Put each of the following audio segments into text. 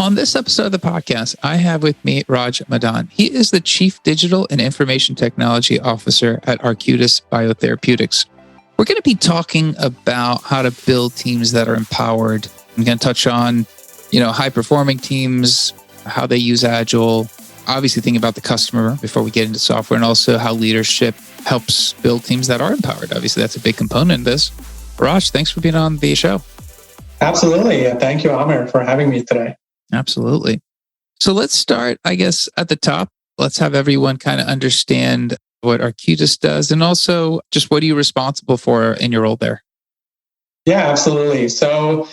On this episode of the podcast, I have with me Raj Madan. He is the Chief Digital and Information Technology Officer at Arcutis Biotherapeutics. We're going to be talking about how to build teams that are empowered. I'm going to touch on, high-performing teams, how they use Agile, obviously thinking about the customer before we get into software, and also how leadership helps build teams that are empowered. Obviously, that's a big component of this. Raj, thanks for being on the show. Absolutely. Thank you, Amir, for having me today. Absolutely. So let's start, I guess, at the top. Let's have everyone kind of understand what Arcutis does and also just what are you responsible for in your role there? Yeah, absolutely. So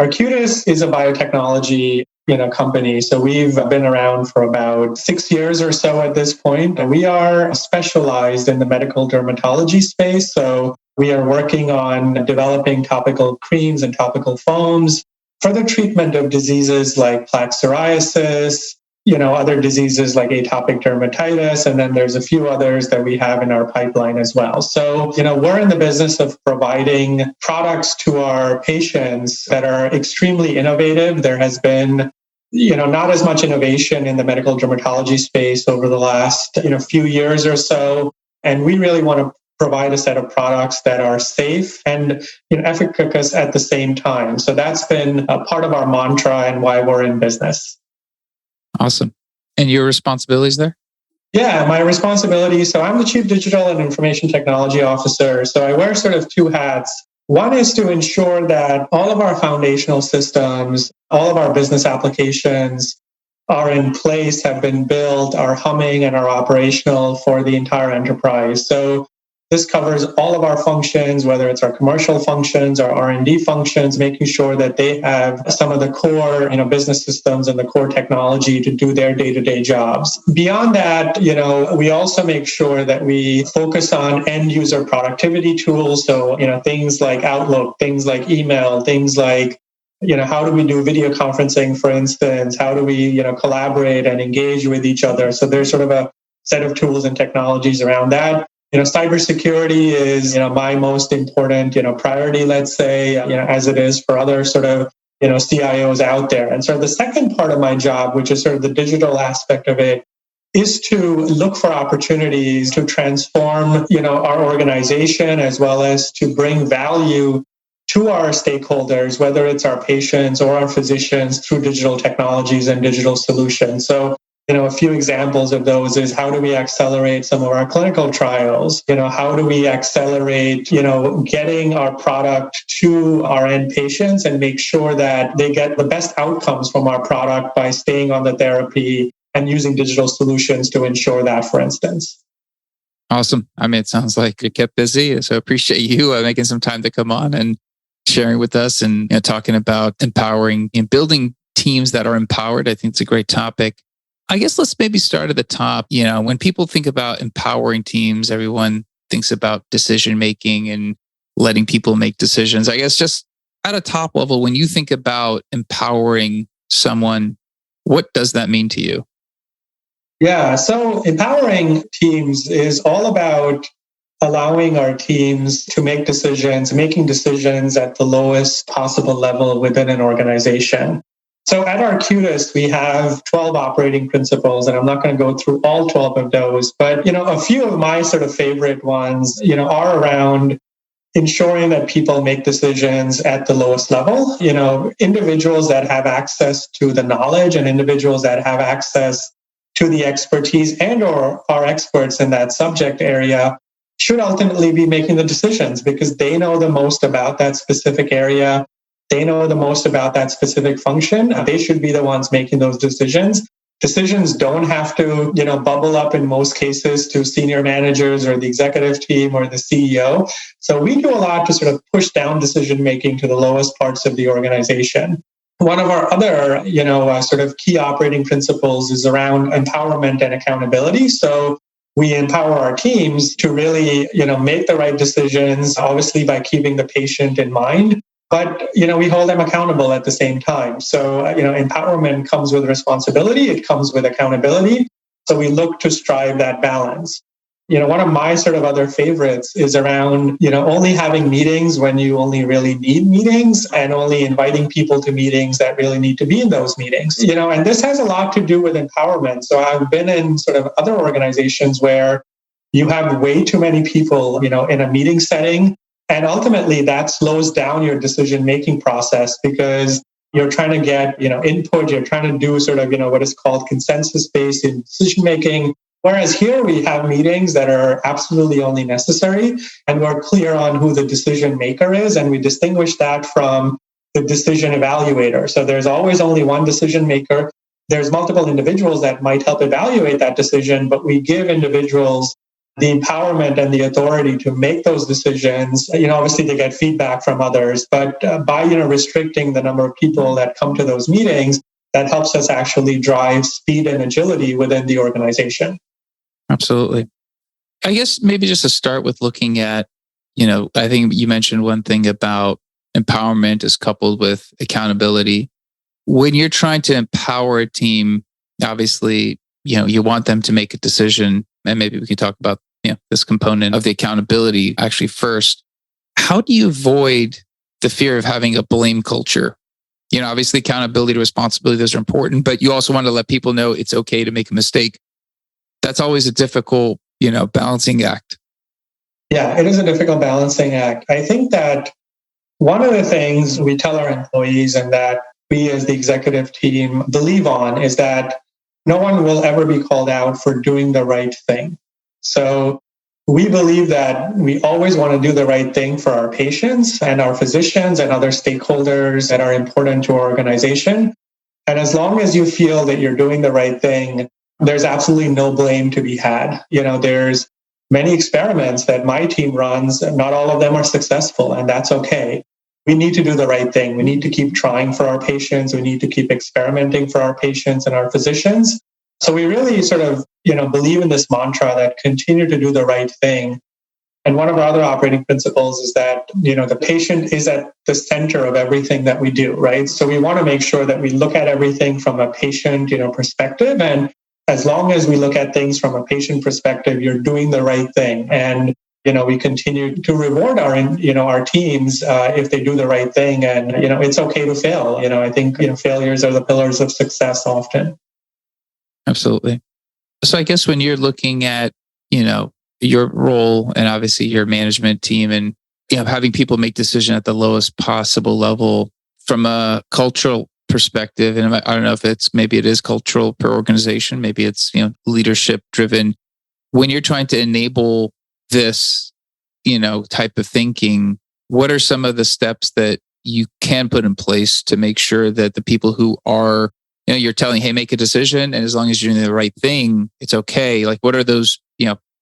Arcutis is a biotechnology company. So we've been around for about 6 years or so at this point. We are specialized in the medical dermatology space. So we are working on developing topical creams and topical foams for the treatment of diseases like plaque psoriasis, other diseases like atopic dermatitis, and then there's a few others that we have in our pipeline as well. So, we're in the business of providing products to our patients that are extremely innovative. There has been, not as much innovation in the medical dermatology space over the last, few years or so. And we really want to provide a set of products that are safe and efficacious at the same time. So that's been a part of our mantra and why we're in business. Awesome. And your responsibilities there? Yeah, my responsibilities. So I'm the Chief Digital and Information Technology Officer. So I wear sort of two hats. One is to ensure that all of our foundational systems, all of our business applications are in place, have been built, are humming, and are operational for the entire enterprise. So this covers all of our functions, whether it's our commercial functions, our R&D functions, making sure that they have some of the core, business systems and the core technology to do their day-to-day jobs. Beyond that, we also make sure that we focus on end user productivity tools. So, things like Outlook, things like email, things like, how do we do video conferencing, for instance? How do we, collaborate and engage with each other? So there's sort of a set of tools and technologies around that. Cybersecurity is, my most important, priority, let's say, as it is for other sort of, CIOs out there. And so the second part of my job, which is sort of the digital aspect of it, is to look for opportunities to transform, our organization as well as to bring value to our stakeholders, whether it's our patients or our physicians through digital technologies and digital solutions. So a few examples of those is how do we accelerate some of our clinical trials? How do we accelerate, getting our product to our end patients and make sure that they get the best outcomes from our product by staying on the therapy and using digital solutions to ensure that, for instance. Awesome. I mean, it sounds like you kept busy. So I appreciate you making some time to come on and sharing with us and talking about empowering and building teams that are empowered. I think it's a great topic. I guess let's maybe start at the top. When people think about empowering teams, everyone thinks about decision-making and letting people make decisions. I guess just at a top level, when you think about empowering someone, what does that mean to you? Yeah, so empowering teams is all about allowing our teams to make decisions, making decisions at the lowest possible level within an organization. So at Arcutis, we have 12 operating principles, and I'm not going to go through all 12 of those, but, a few of my sort of favorite ones, are around ensuring that people make decisions at the lowest level. Individuals that have access to the knowledge and individuals that have access to the expertise and or are experts in that subject area should ultimately be making the decisions because they know the most about that specific area. They know the most about that specific function. They should be the ones making those decisions. Decisions don't have to, bubble up in most cases to senior managers or the executive team or the CEO. So we do a lot to sort of push down decision-making to the lowest parts of the organization. One of our other, sort of key operating principles is around empowerment and accountability. So we empower our teams to really, make the right decisions, obviously by keeping the patient in mind. But, we hold them accountable at the same time. So, empowerment comes with responsibility. It comes with accountability. So we look to strive that balance. One of my sort of other favorites is around, only having meetings when you only really need meetings and only inviting people to meetings that really need to be in those meetings. And this has a lot to do with empowerment. So I've been in sort of other organizations where you have way too many people, in a meeting setting. And ultimately that slows down your decision-making process because you're trying to get, input, you're trying to do sort of, what is called consensus-based in decision-making. Whereas here we have meetings that are absolutely only necessary and we're clear on who the decision maker is and we distinguish that from the decision evaluator. So there's always only one decision maker. There's multiple individuals that might help evaluate that decision, but we give individuals the empowerment and the authority to make those decisions. Obviously they get feedback from others, but by, restricting the number of people that come to those meetings, that helps us actually drive speed and agility within the organization. Absolutely. I guess maybe just to start with looking at, I think you mentioned one thing about empowerment is coupled with accountability. When you're trying to empower a team, obviously, you want them to make a decision. And maybe we can talk about this component of the accountability actually first. How do you avoid the fear of having a blame culture? Obviously accountability, responsibility, those are important, but you also want to let people know it's okay to make a mistake. That's always a difficult, balancing act. Yeah, it is a difficult balancing act. I think that one of the things we tell our employees and that we as the executive team believe on is that no one will ever be called out for doing the right thing. So we believe that we always want to do the right thing for our patients and our physicians and other stakeholders that are important to our organization. And as long as you feel that you're doing the right thing, there's absolutely no blame to be had. There's many experiments that my team runs, and not all of them are successful, and that's okay. We need to do the right thing. We need to keep trying for our patients. We need to keep experimenting for our patients and our physicians. So we really sort of, believe in this mantra that continue to do the right thing. And one of our other operating principles is that, the patient is at the center of everything that we do, right? So we want to make sure that we look at everything from a patient, perspective. And as long as we look at things from a patient perspective, you're doing the right thing. And, we continue to reward our teams if they do the right thing. And, it's okay to fail. I think, failures are the pillars of success often. Absolutely. So I guess when you're looking at, your role and obviously your management team and, having people make decisions at the lowest possible level from a cultural perspective, and I don't know if maybe it is cultural per organization, maybe it's, leadership driven. When you're trying to enable this, type of thinking, what are some of the steps that you can put in place to make sure that the people who are, you're telling, hey, make a decision, and as long as you're doing the right thing, it's okay. Like, what are those,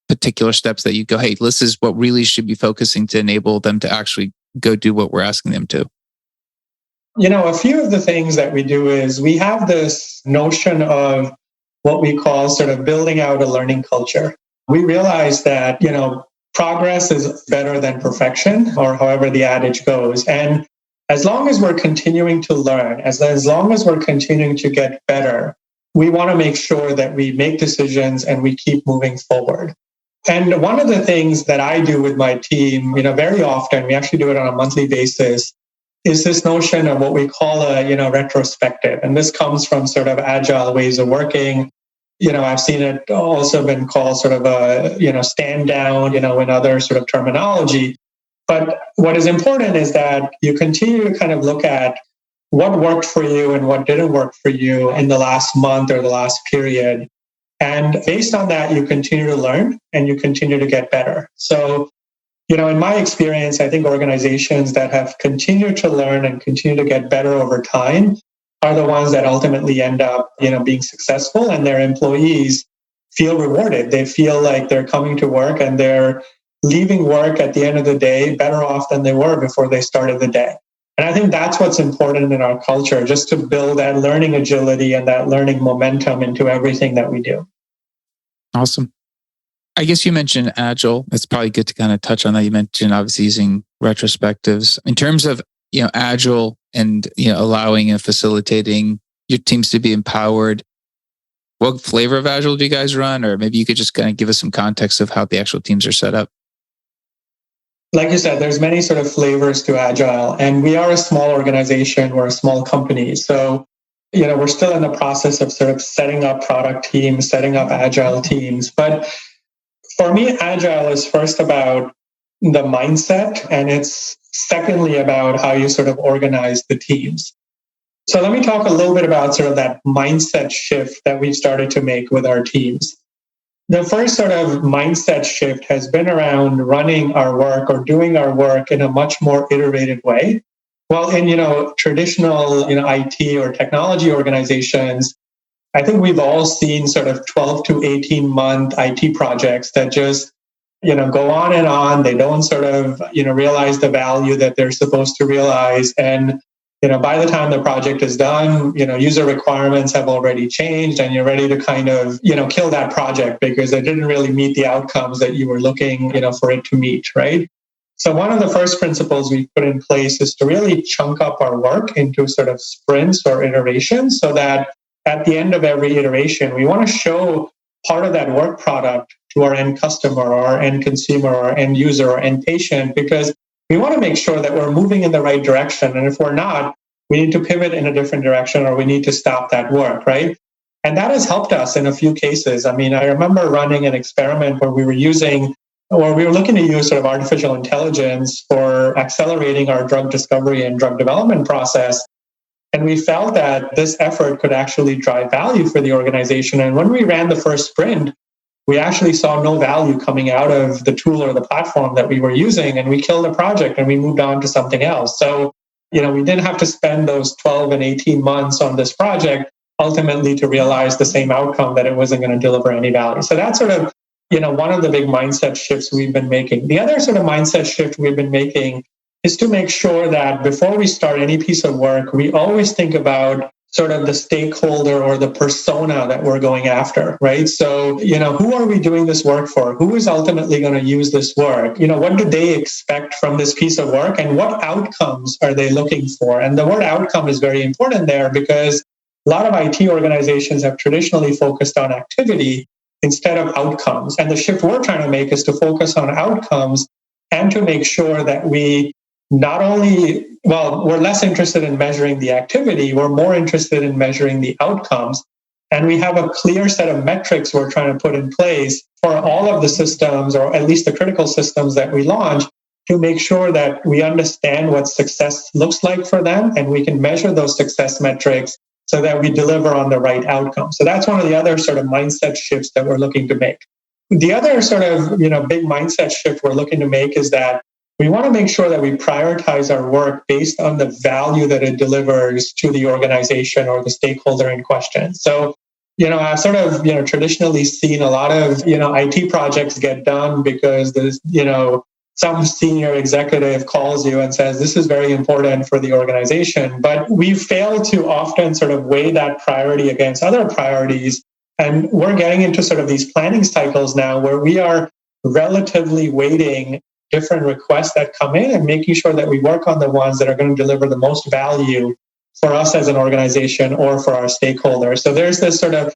particular steps that you go, hey, this is what really should be focusing to enable them to actually go do what we're asking them to? A few of the things that we do is we have this notion of what we call sort of building out a learning culture. We realize that, progress is better than perfection, or however the adage goes. And as long as we're continuing to learn, as long as we're continuing to get better, we want to make sure that we make decisions and we keep moving forward. And one of the things that I do with my team, very often, we actually do it on a monthly basis, is this notion of what we call a, retrospective. And this comes from sort of agile ways of working. I've seen it also been called sort of a, stand down, in other sort of terminology. But what is important is that you continue to kind of look at what worked for you and what didn't work for you in the last month or the last period. And based on that, you continue to learn and you continue to get better. So, in my experience, I think organizations that have continued to learn and continue to get better over time are the ones that ultimately end up, being successful, and their employees feel rewarded. They feel like they're coming to work and they're leaving work at the end of the day better off than they were before they started the day. And I think that's what's important in our culture, just to build that learning agility and that learning momentum into everything that we do. Awesome. I guess you mentioned Agile. It's probably good to kind of touch on that. You mentioned obviously using retrospectives. In terms of, Agile and, allowing and facilitating your teams to be empowered, What flavor of Agile do you guys run? Or maybe you could just kind of give us some context of how the actual teams are set up. Like you said, there's many sort of flavors to Agile, and we are a small organization. We're a small company. So, we're still in the process of sort of setting up product teams, setting up Agile teams. But for me, Agile is first about the mindset, and it's secondly about how you sort of organize the teams. So let me talk a little bit about sort of that mindset shift that we've started to make with our teams. The first sort of mindset shift has been around running our work or doing our work in a much more iterative way. Well, in traditional IT or technology organizations, I think we've all seen sort of 12 to 18 month IT projects that just go on and on. They don't sort of realize the value that they're supposed to realize, and by the time the project is done, user requirements have already changed and you're ready to kind of, kill that project because it didn't really meet the outcomes that you were looking, for it to meet, right? So one of the first principles we put in place is to really chunk up our work into sort of sprints or iterations so that at the end of every iteration, we want to show part of that work product to our end customer or our end consumer or end user or end patient, because we want to make sure that we're moving in the right direction. And if we're not, we need to pivot in a different direction or we need to stop that work, right? And that has helped us in a few cases. I mean, I remember running an experiment where we were looking to use sort of artificial intelligence for accelerating our drug discovery and drug development process. And we felt that this effort could actually drive value for the organization. And when we ran the first sprint, we actually saw no value coming out of the tool or the platform that we were using, and we killed the project and we moved on to something else. So, we didn't have to spend those 12 and 18 months on this project ultimately to realize the same outcome that it wasn't going to deliver any value. So that's sort of, one of the big mindset shifts we've been making. The other sort of mindset shift we've been making is to make sure that before we start any piece of work, we always think about sort of the stakeholder or the persona that we're going after, right? So, who are we doing this work for? Who is ultimately going to use this work? What do they expect from this piece of work and what outcomes are they looking for? And the word outcome is very important there because a lot of IT organizations have traditionally focused on activity instead of outcomes. And the shift we're trying to make is to focus on outcomes and to make sure that we not only, we're less interested in measuring the activity, we're more interested in measuring the outcomes. And we have a clear set of metrics we're trying to put in place for all of the systems, or at least the critical systems that we launch, to make sure that we understand what success looks like for them and we can measure those success metrics so that we deliver on the right outcome. So that's one of the other sort of mindset shifts that we're looking to make. The other sort of, big mindset shift we're looking to make is that we want to make sure that we prioritize our work based on the value that it delivers to the organization or the stakeholder in question. So, I've sort of, traditionally seen a lot of, IT projects get done because there's, some senior executive calls you and says, this is very important for the organization. But we fail to often sort of weigh that priority against other priorities. And we're getting into sort of these planning cycles now where we are relatively weighting different requests that come in and making sure that we work on the ones that are going to deliver the most value for us as an organization or for our stakeholders. So there's this sort of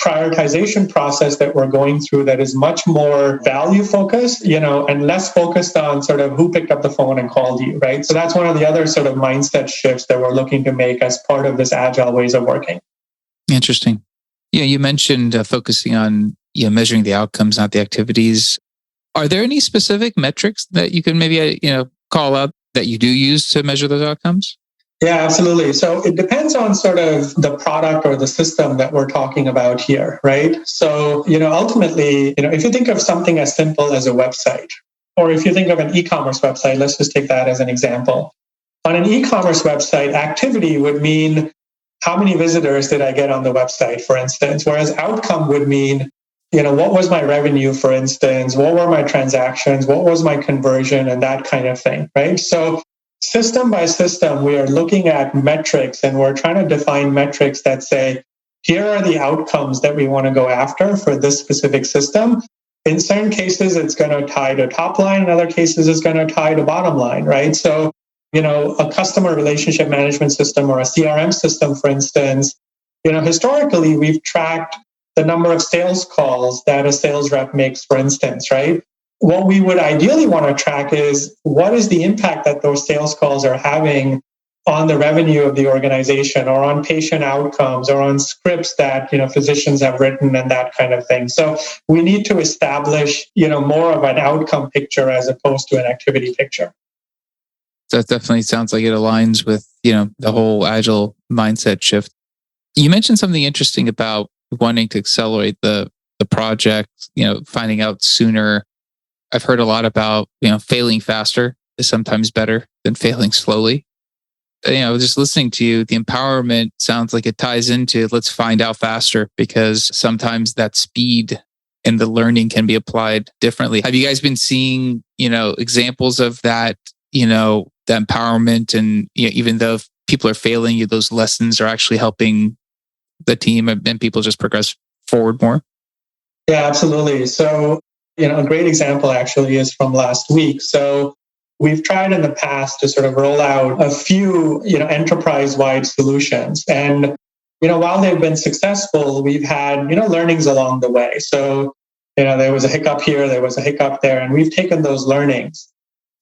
prioritization process that we're going through that is much more value focused, and less focused on sort of who picked up the phone and called you, right? So that's one of the other sort of mindset shifts that we're looking to make as part of this agile ways of working. Interesting. Yeah, you mentioned focusing on measuring the outcomes, not the activities. Are there any specific metrics that you can maybe call out that you do use to measure those outcomes? Yeah, absolutely. So it depends on sort of the product or the system that we're talking about here, right? So, ultimately, if you think of something as simple as a website, or if you think of an e-commerce website, let's just take that as an example. On an e-commerce website, activity would mean how many visitors did I get on the website, for instance, whereas outcome would mean what was my revenue, for instance? What were my transactions? What was my conversion? And that kind of thing, right? So system by system, we are looking at metrics and we're trying to define metrics that say, here are the outcomes that we want to go after for this specific system. In certain cases, it's going to tie to top line. In other cases, it's going to tie to bottom line, right? So, a customer relationship management system or a CRM system, for instance, historically, we've tracked the number of sales calls that a sales rep makes, for instance, right? What we would ideally want to track is what is the impact that those sales calls are having on the revenue of the organization, or on patient outcomes, or on scripts that physicians have written, and that kind of thing. So we need to establish more of an outcome picture as opposed to an activity picture. That definitely sounds like it aligns with the whole agile mindset shift. You mentioned something interesting about wanting to accelerate the project, finding out sooner. I've heard a lot about failing faster is sometimes better than failing slowly. Just listening to you, the empowerment sounds like it ties into let's find out faster, because sometimes that speed and the learning can be applied differently. Have you guys been seeing, examples of that, the empowerment, and even though people are failing, those lessons are actually helping the team and people just progress forward more? Yeah, absolutely. So, a great example actually is from last week. So we've tried in the past to sort of roll out a few, enterprise-wide solutions. And, while they've been successful, we've had, learnings along the way. So, there was a hiccup here, there was a hiccup there, and we've taken those learnings.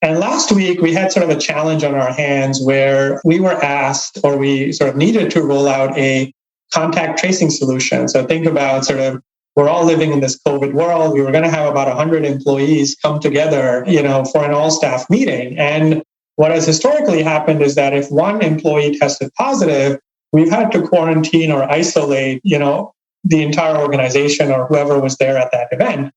And last week, we had sort of a challenge on our hands where we were asked, or we sort of needed to roll out a contact tracing solution. So think about we're all living in this COVID world. We were going to have about 100 employees come together, for an all-staff meeting. And what has historically happened is that if one employee tested positive, we've had to quarantine or isolate, the entire organization or whoever was there at that event.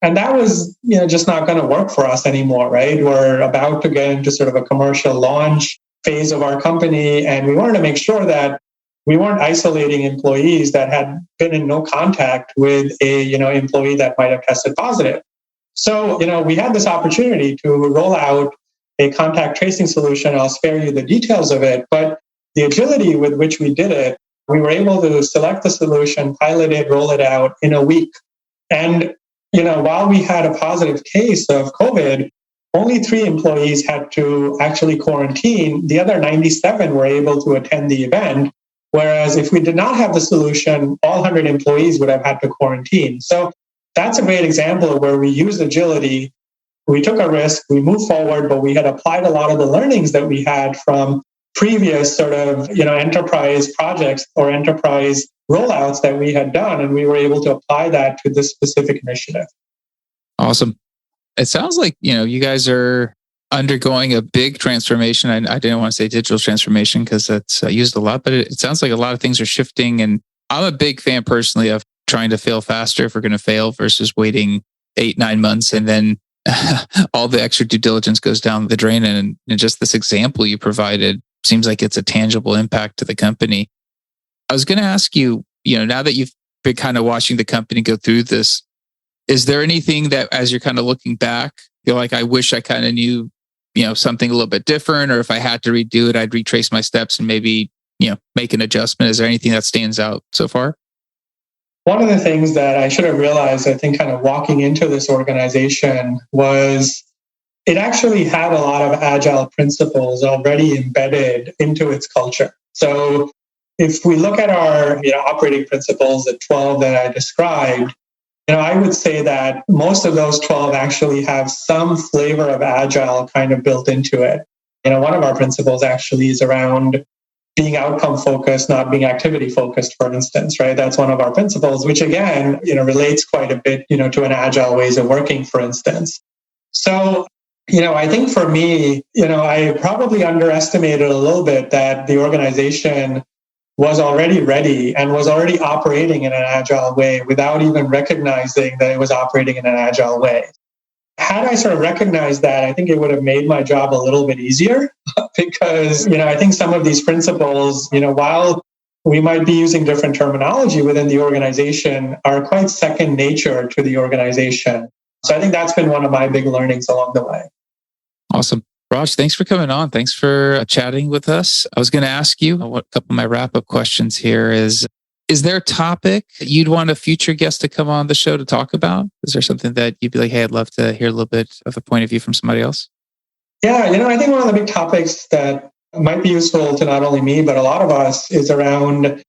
And that was, just not going to work for us anymore, right? We're about to get into sort of a commercial launch phase of our company, and we wanted to make sure that we weren't isolating employees that had been in no contact with a employee that might have tested positive. So we had this opportunity to roll out a contact tracing solution. I'll spare you the details of it, but the agility with which we did it, we were able to select the solution, pilot it, roll it out in a week. And while we had a positive case of COVID, only 3 employees had to actually quarantine. The other 97 were able to attend the event. Whereas if we did not have the solution, all 100 employees would have had to quarantine. So that's a great example of where we used agility. We took a risk, we moved forward, but we had applied a lot of the learnings that we had from previous sort of, enterprise projects or enterprise rollouts that we had done. And we were able to apply that to this specific initiative. Awesome. It sounds like, you guys are undergoing a big transformation. I didn't want to say digital transformation because that's used a lot, but it sounds like a lot of things are shifting. And I'm a big fan personally of trying to fail faster if we're going to fail versus waiting 8-9 months and then all the extra due diligence goes down the drain. And just this example you provided seems like it's a tangible impact to the company. I was going to ask you, now that you've been kind of watching the company go through this, is there anything that as you're kind of looking back, you're like, I wish I kind of knew something a little bit different, or if I had to redo it, I'd retrace my steps and maybe, make an adjustment. Is there anything that stands out so far? One of the things that I should have realized, I think, kind of walking into this organization was it actually had a lot of agile principles already embedded into its culture. So if we look at our operating principles, the 12 that I described, I would say that most of those 12 actually have some flavor of agile kind of built into it. One of our principles actually is around being outcome focused, not being activity focused, for instance, right? That's one of our principles, which again, relates quite a bit, to an agile ways of working, for instance. So, I think for me, I probably underestimated a little bit that the organization was already ready and was already operating in an agile way without even recognizing that it was operating in an agile way. Had I sort of recognized that, I think it would have made my job a little bit easier because, I think some of these principles, while we might be using different terminology within the organization, are quite second nature to the organization. So I think that's been one of my big learnings along the way. Awesome. Raj, thanks for coming on. Thanks for chatting with us. I was going to ask you, a couple of my wrap-up questions here is there a topic you'd want a future guest to come on the show to talk about? Is there something that you'd be like, hey, I'd love to hear a little bit of a point of view from somebody else? Yeah, I think one of the big topics that might be useful to not only me, but a lot of us is around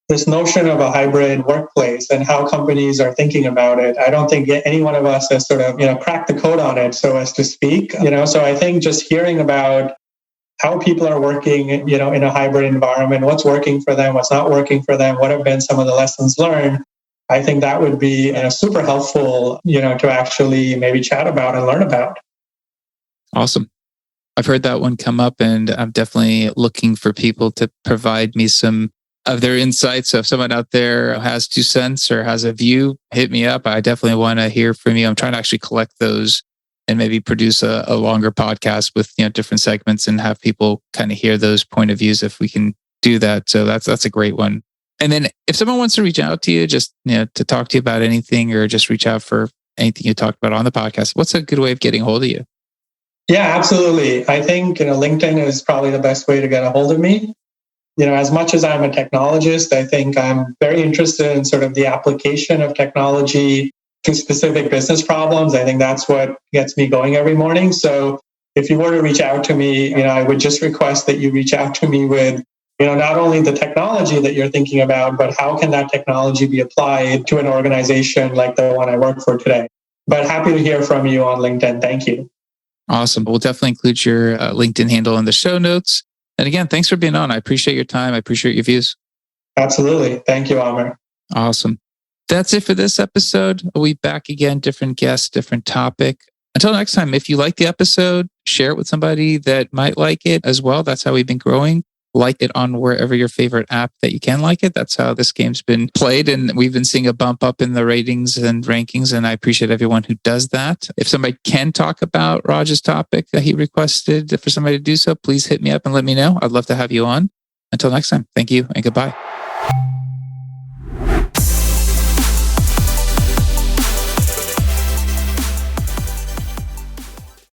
this notion of a hybrid workplace and how companies are thinking about it. I don't think any one of us has sort of, cracked the code on it, so as to speak. So I think just hearing about how people are working, in a hybrid environment, what's working for them, what's not working for them, what have been some of the lessons learned, I think that would be super helpful, to actually maybe chat about and learn about. Awesome. I've heard that one come up, and I'm definitely looking for people to provide me some of their insights. So if someone out there has 2 cents or has a view, hit me up. I definitely want to hear from you. I'm trying to actually collect those and maybe produce a longer podcast with different segments and have people kind of hear those point of views if we can do that. So that's a great one. And then if someone wants to reach out to you, just to talk to you about anything or just reach out for anything you talked about on the podcast, what's a good way of getting a hold of you? Yeah, absolutely. I think LinkedIn is probably the best way to get a hold of me. As much as I'm a technologist, I think I'm very interested in sort of the application of technology to specific business problems. I think that's what gets me going every morning. So if you were to reach out to me, I would just request that you reach out to me with, not only the technology that you're thinking about, but how can that technology be applied to an organization like the one I work for today. But happy to hear from you on LinkedIn. Thank you. Awesome. We'll definitely include your LinkedIn handle in the show notes. And again, thanks for being on. I appreciate your time. I appreciate your views. Absolutely. Thank you, Amr. Awesome. That's it for this episode. We'll be back again, different guest, different topic. Until next time, if you like the episode, share it with somebody that might like it as well. That's how we've been growing. Like it on wherever your favorite app that you can like it. That's how this game's been played. And we've been seeing a bump up in the ratings and rankings. And I appreciate everyone who does that. If somebody can talk about Raj's topic that he requested for somebody to do so, please hit me up and let me know. I'd love to have you on. Until next time, thank you and goodbye.